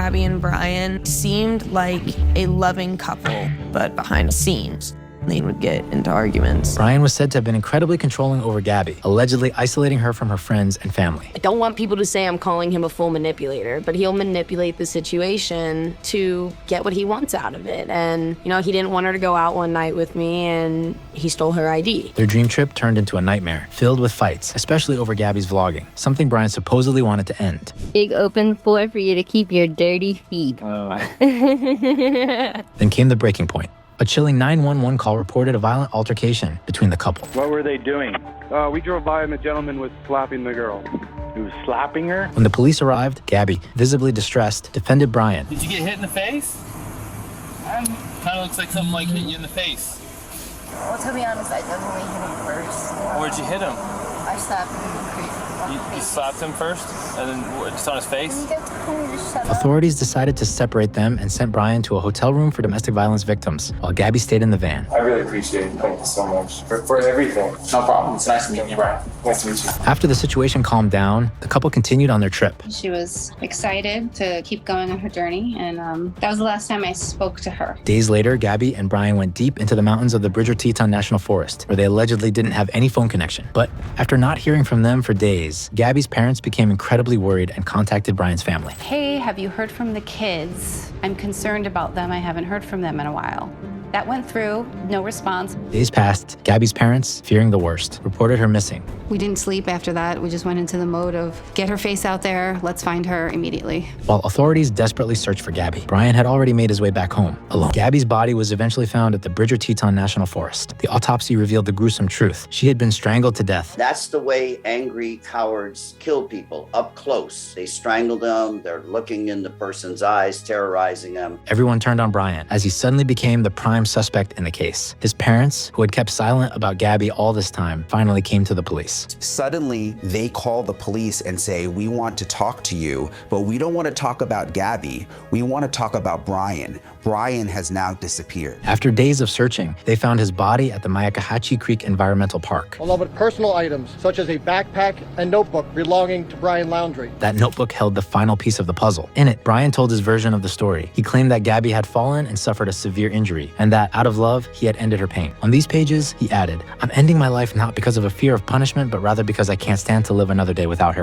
Gabby and Brian seemed like a loving couple, but behind the scenes, they would get into arguments. Brian was said to have been incredibly controlling over Gabby, allegedly isolating her from her friends and family. I don't want people to say I'm calling him a full manipulator, but he'll manipulate the situation to get what he wants out of it. And, you know, he didn't want her to go out one night with me, and he stole her ID. Their dream trip turned into a nightmare, filled with fights, especially over Gabby's vlogging, something Brian supposedly wanted to end. Big open floor for you to keep your dirty feet. Oh. Then came the breaking point. A chilling 911 call reported a violent altercation between the couple. What were they doing? We drove by and the gentleman was slapping the girl. He was slapping her? When the police arrived, Gabby, visibly distressed, defended Brian. Did you get hit in the face? Kind of looks like something like hit you in the face. Well, to be honest, I definitely hit him first. Where'd you hit him? I slapped him in the face. You slapped him first? And then what, just on his face? Authorities decided to separate them and sent Brian to a hotel room for domestic violence victims, while Gabby stayed in the van. I really appreciate it. Thank you so much for everything. No problem. It's nice meeting you, Brian. Nice to meet you. After the situation calmed down, the couple continued on their trip. She was excited to keep going on her journey, and that was the last time I spoke to her. Days later, Gabby and Brian went deep into the mountains of the Bridger Teton National Forest, where they allegedly didn't have any phone connection. But after not hearing from them for days, Gabby's parents became incredibly worried and contacted Brian's family. Hey, have you heard from the kids? I'm concerned about them. I haven't heard from them in a while. That went through, no response. Days passed. Gabby's parents, fearing the worst, reported her missing. We didn't sleep after that. We just went into the mode of get her face out there, let's find her immediately. While authorities desperately searched for Gabby, Brian had already made his way back home, alone. Gabby's body was eventually found at the Bridger Teton National Forest. The autopsy revealed the gruesome truth. She had been strangled to death. That's the way angry cowards kill people, up close. They strangle them, they're looking in the person's eyes, terrorizing them. Everyone turned on Brian as he suddenly became the prime suspect in the case. His parents, who had kept silent about Gabby all this time, finally came to the police. Suddenly, they call the police and say, we want to talk to you, but we don't want to talk about Gabby. We want to talk about Brian. Brian has now disappeared. After days of searching, they found his body at the Myakkahatchee Creek Environmental Park. Along with personal items, such as a backpack and notebook belonging to Brian Laundrie. That notebook held the final piece of the puzzle. In it, Brian told his version of the story. He claimed that Gabby had fallen and suffered a severe injury, and that, out of love, he had ended her pain. On these pages, he added, "I'm ending my life not because of a fear of punishment, but rather because I can't stand to live another day without her."